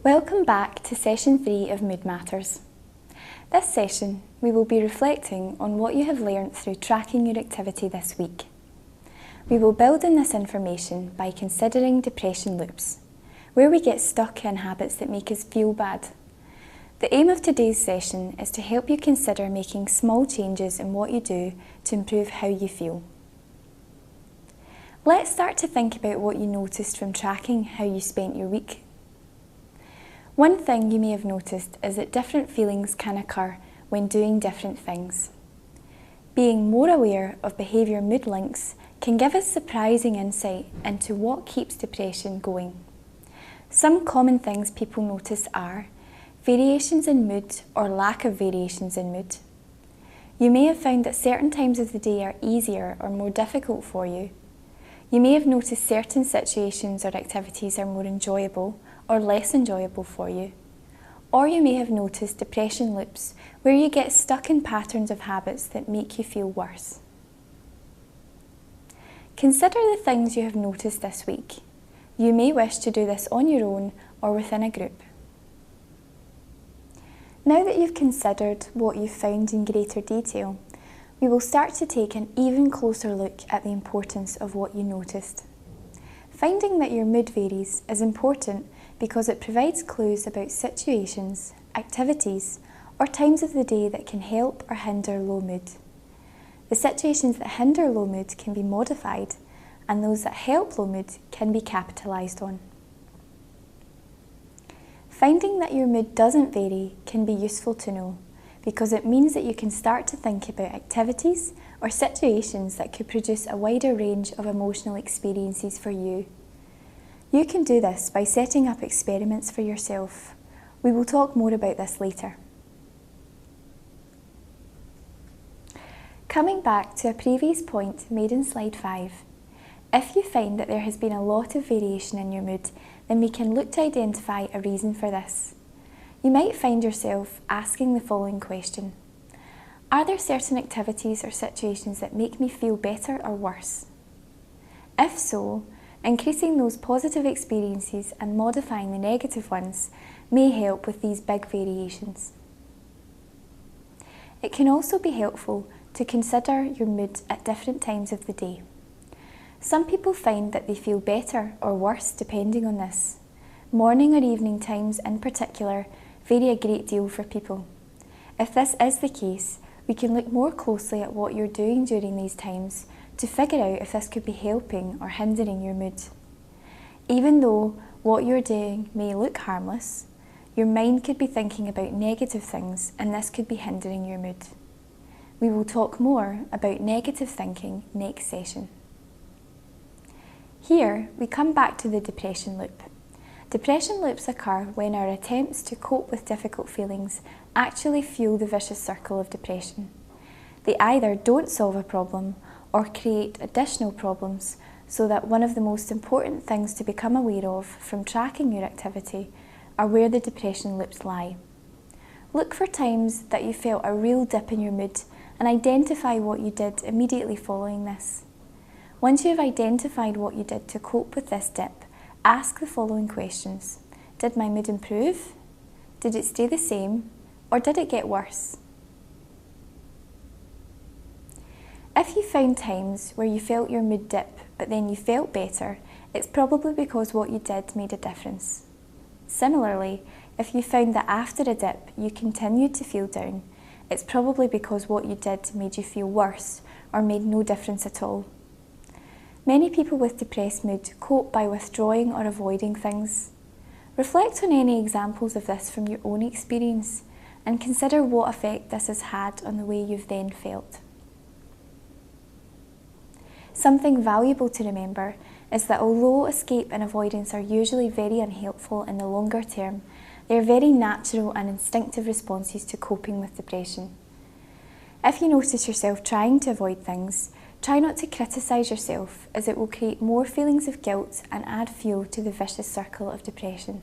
Welcome back to session 3 of Mood Matters. This session we will be reflecting on what you have learnt through tracking your activity this week. We will build on this information by considering depression loops, where we get stuck in habits that make us feel bad. The aim of today's session is to help you consider making small changes in what you do to improve how you feel. Let's start to think about what you noticed from tracking how you spent your week. One thing you may have noticed is that different feelings can occur when doing different things. Being more aware of behaviour mood links can give us surprising insight into what keeps depression going. Some common things people notice are variations in mood or lack of variations in mood. You may have found that certain times of the day are easier or more difficult for you. You may have noticed certain situations or activities are more enjoyable or less enjoyable for you. Or you may have noticed depression loops where you get stuck in patterns of habits that make you feel worse. Consider the things you have noticed this week. You may wish to do this on your own or within a group. Now that you've considered what you've found in greater detail, we will start to take an even closer look at the importance of what you noticed. Finding that your mood varies is important because it provides clues about situations, activities, or times of the day that can help or hinder low mood. The situations that hinder low mood can be modified, and those that help low mood can be capitalised on. Finding that your mood doesn't vary can be useful to know, because it means that you can start to think about activities or situations that could produce a wider range of emotional experiences for you. You can do this by setting up experiments for yourself. We will talk more about this later. Coming back to a previous point made in slide 5, if you find that there has been a lot of variation in your mood, then we can look to identify a reason for this. You might find yourself asking the following question: are there certain activities or situations that make me feel better or worse? If so, increasing those positive experiences and modifying the negative ones may help with these big variations. It can also be helpful to consider your mood at different times of the day. Some people find that they feel better or worse depending on this. Morning or evening times in particular vary a great deal for people. If this is the case, we can look more closely at what you're doing during these times to figure out if this could be helping or hindering your mood. Even though what you're doing may look harmless, your mind could be thinking about negative things, and this could be hindering your mood. We will talk more about negative thinking next session. Here we come back to the depression loop. Depression loops occur when our attempts to cope with difficult feelings actually fuel the vicious circle of depression. They either don't solve a problem or create additional problems, so that one of the most important things to become aware of from tracking your activity are where the depression loops lie. Look for times that you felt a real dip in your mood and identify what you did immediately following this. Once you have identified what you did to cope with this dip, ask the following questions. Did my mood improve? Did it stay the same? Or did it get worse? If you found times where you felt your mood dip but then you felt better, it's probably because what you did made a difference. Similarly, if you found that after a dip you continued to feel down, it's probably because what you did made you feel worse or made no difference at all. Many people with depressed mood cope by withdrawing or avoiding things. Reflect on any examples of this from your own experience and consider what effect this has had on the way you've then felt. Something valuable to remember is that although escape and avoidance are usually very unhelpful in the longer term, they are very natural and instinctive responses to coping with depression. If you notice yourself trying to avoid things, try not to criticise yourself, as it will create more feelings of guilt and add fuel to the vicious circle of depression.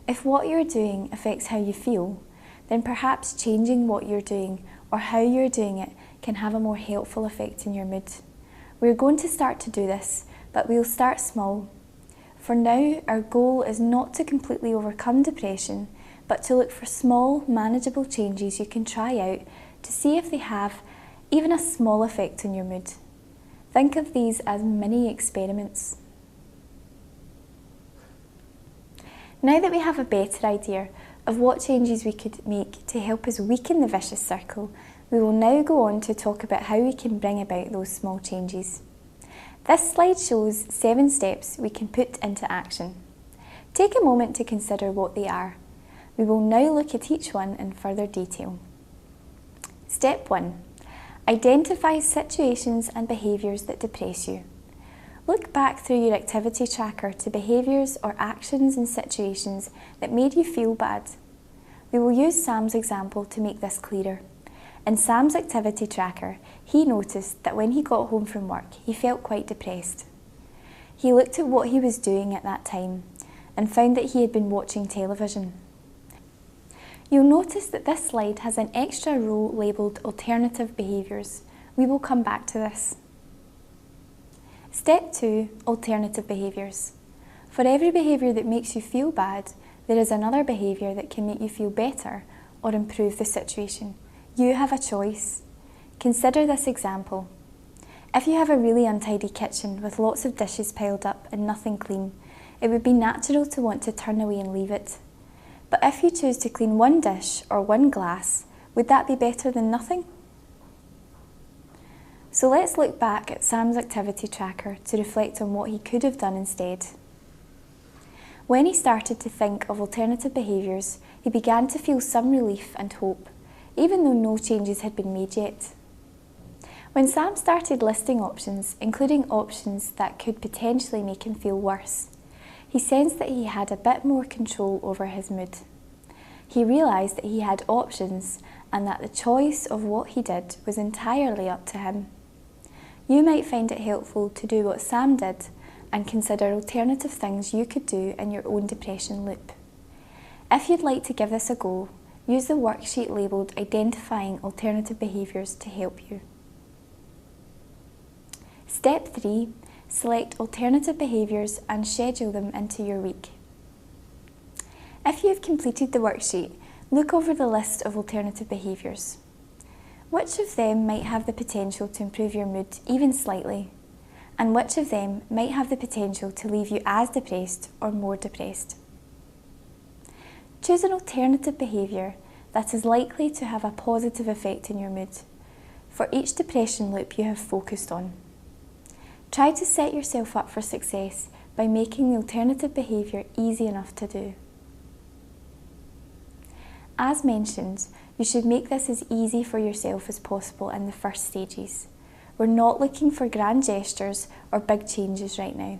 If what you're doing affects how you feel, then perhaps changing what you're doing or how you're doing it can have a more helpful effect in your mood. We're going to start to do this, but we'll start small. For now, our goal is not to completely overcome depression, but to look for small, manageable changes you can try out to see if they have even a small effect on your mood. Think of these as mini experiments. Now that we have a better idea of what changes we could make to help us weaken the vicious circle, we will now go on to talk about how we can bring about those small changes. This slide shows 7 steps we can put into action. Take a moment to consider what they are. We will now look at each one in further detail. Step 1. Identify situations and behaviours that depress you. Look back through your activity tracker to behaviours or actions and situations that made you feel bad. We will use Sam's example to make this clearer. In Sam's activity tracker, he noticed that when he got home from work, he felt quite depressed. He looked at what he was doing at that time and found that he had been watching television. You'll notice that this slide has an extra row labelled Alternative Behaviours. We will come back to this. Step 2. Alternative Behaviours. For every behaviour that makes you feel bad, there is another behaviour that can make you feel better or improve the situation. You have a choice. Consider this example. If you have a really untidy kitchen with lots of dishes piled up and nothing clean, it would be natural to want to turn away and leave it. But if you choose to clean one dish or one glass, would that be better than nothing? So let's look back at Sam's activity tracker to reflect on what he could have done instead. When he started to think of alternative behaviours, he began to feel some relief and hope, even though no changes had been made yet. When Sam started listing options, including options that could potentially make him feel worse, he sensed that he had a bit more control over his mood. He realised that he had options and that the choice of what he did was entirely up to him. You might find it helpful to do what Sam did and consider alternative things you could do in your own depression loop. If you'd like to give this a go, use the worksheet labelled Identifying Alternative Behaviours to help you. Step 3. Select alternative behaviours and schedule them into your week. If you have completed the worksheet, look over the list of alternative behaviours. Which of them might have the potential to improve your mood even slightly? And which of them might have the potential to leave you as depressed or more depressed? Choose an alternative behaviour that is likely to have a positive effect in your mood for each depression loop you have focused on. Try to set yourself up for success by making the alternative behaviour easy enough to do. As mentioned, you should make this as easy for yourself as possible in the first stages. We're not looking for grand gestures or big changes right now.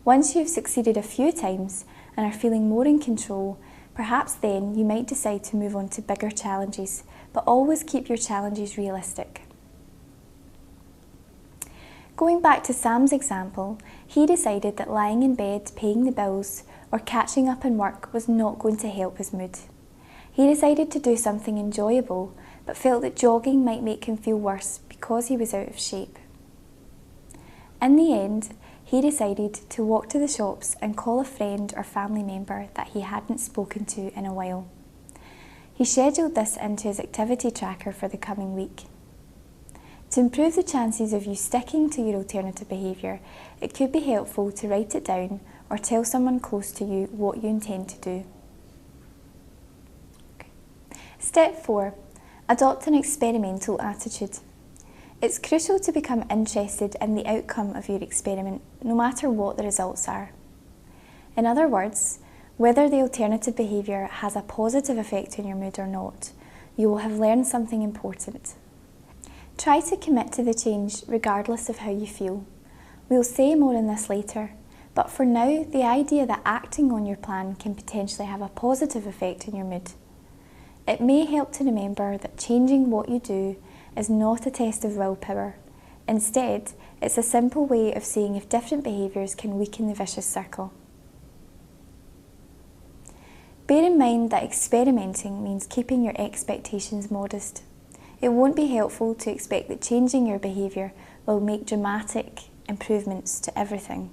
Once you've succeeded a few times and are feeling more in control, perhaps then you might decide to move on to bigger challenges, but always keep your challenges realistic. Going back to Sam's example, he decided that lying in bed, paying the bills, or catching up on work was not going to help his mood. He decided to do something enjoyable, but felt that jogging might make him feel worse because he was out of shape. In the end, he decided to walk to the shops and call a friend or family member that he hadn't spoken to in a while. He scheduled this into his activity tracker for the coming week. To improve the chances of you sticking to your alternative behaviour, it could be helpful to write it down or tell someone close to you what you intend to do. Step 4. Adopt an experimental attitude. It's crucial to become interested in the outcome of your experiment, no matter what the results are. In other words, whether the alternative behaviour has a positive effect on your mood or not, you will have learned something important. Try to commit to the change regardless of how you feel. We'll say more on this later, but for now, the idea that acting on your plan can potentially have a positive effect on your mood. It may help to remember that changing what you do is not a test of willpower. Instead, it's a simple way of seeing if different behaviours can weaken the vicious circle. Bear in mind that experimenting means keeping your expectations modest. It won't be helpful to expect that changing your behaviour will make dramatic improvements to everything.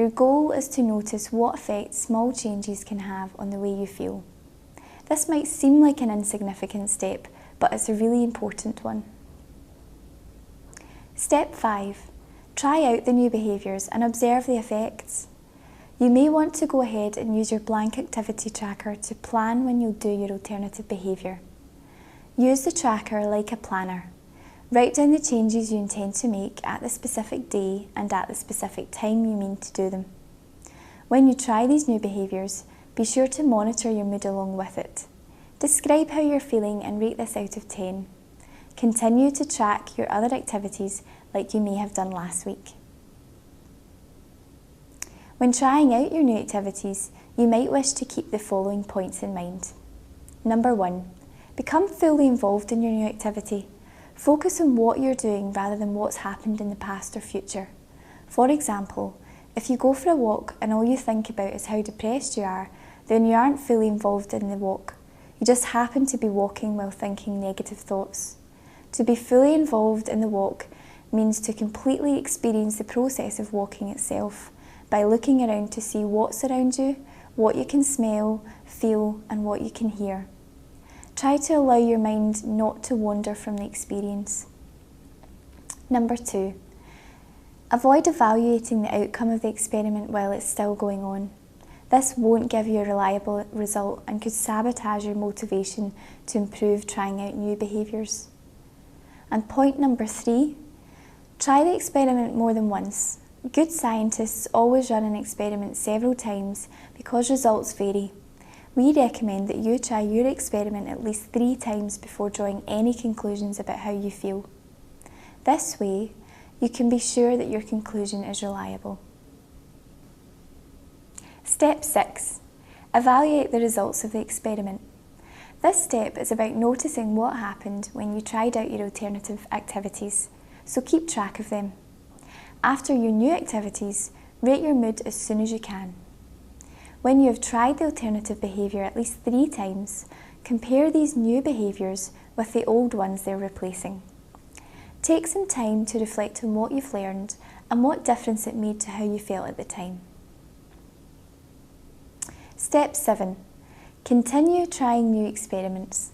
Your goal is to notice what effect small changes can have on the way you feel. This might seem like an insignificant step, but it's a really important one. Step 5. Try out the new behaviours and observe the effects. You may want to go ahead and use your blank activity tracker to plan when you'll do your alternative behaviour. Use the tracker like a planner. Write down the changes you intend to make at the specific day and at the specific time you mean to do them. When you try these new behaviours, be sure to monitor your mood along with it. Describe how you're feeling and rate this out of 10. Continue to track your other activities like you may have done last week. When trying out your new activities, you might wish to keep the following points in mind. Number 1. Become fully involved in your new activity. Focus on what you're doing rather than what's happened in the past or future. For example, if you go for a walk and all you think about is how depressed you are, then you aren't fully involved in the walk. You just happen to be walking while thinking negative thoughts. To be fully involved in the walk means to completely experience the process of walking itself by looking around to see what's around you, what you can smell, feel, and what you can hear. Try to allow your mind not to wander from the experience. Number 2. Avoid evaluating the outcome of the experiment while it's still going on. This won't give you a reliable result and could sabotage your motivation to improve trying out new behaviours. And point number 3, try the experiment more than once. Good scientists always run an experiment several times because results vary. We recommend that you try your experiment at least 3 times before drawing any conclusions about how you feel. This way, you can be sure that your conclusion is reliable. Step 6. Evaluate the results of the experiment. This step is about noticing what happened when you tried out your alternative activities, so keep track of them. After your new activities, rate your mood as soon as you can. When you have tried the alternative behaviour at least 3 times, compare these new behaviours with the old ones they're replacing. Take some time to reflect on what you've learned and what difference it made to how you felt at the time. Step 7. Continue trying new experiments.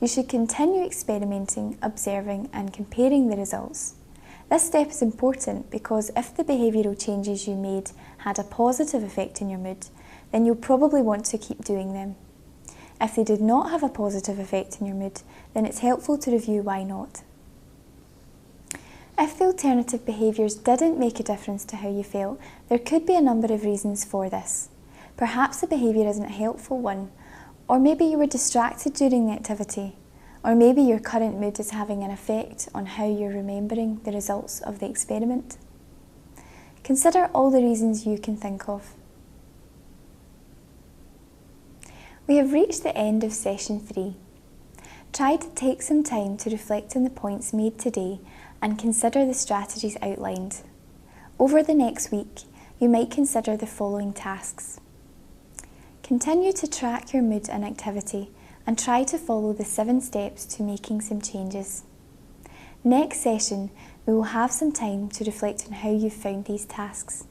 You should continue experimenting, observing and comparing the results. This step is important because if the behavioural changes you made had a positive effect on your mood, then you'll probably want to keep doing them. If they did not have a positive effect on your mood, then it's helpful to review why not. If the alternative behaviours didn't make a difference to how you felt, there could be a number of reasons for this. Perhaps the behaviour isn't a helpful one, or maybe you were distracted during the activity, or maybe your current mood is having an effect on how you're remembering the results of the experiment. Consider all the reasons you can think of. We have reached the end of session 3. Try to take some time to reflect on the points made today and consider the strategies outlined. Over the next week, you might consider the following tasks. Continue to track your mood and activity and try to follow the 7 steps to making some changes. Next session, we will have some time to reflect on how you've found these tasks.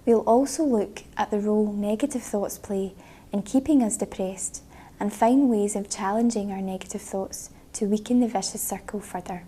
We'll also look at the role negative thoughts play in keeping us depressed and find ways of challenging our negative thoughts to weaken the vicious circle further.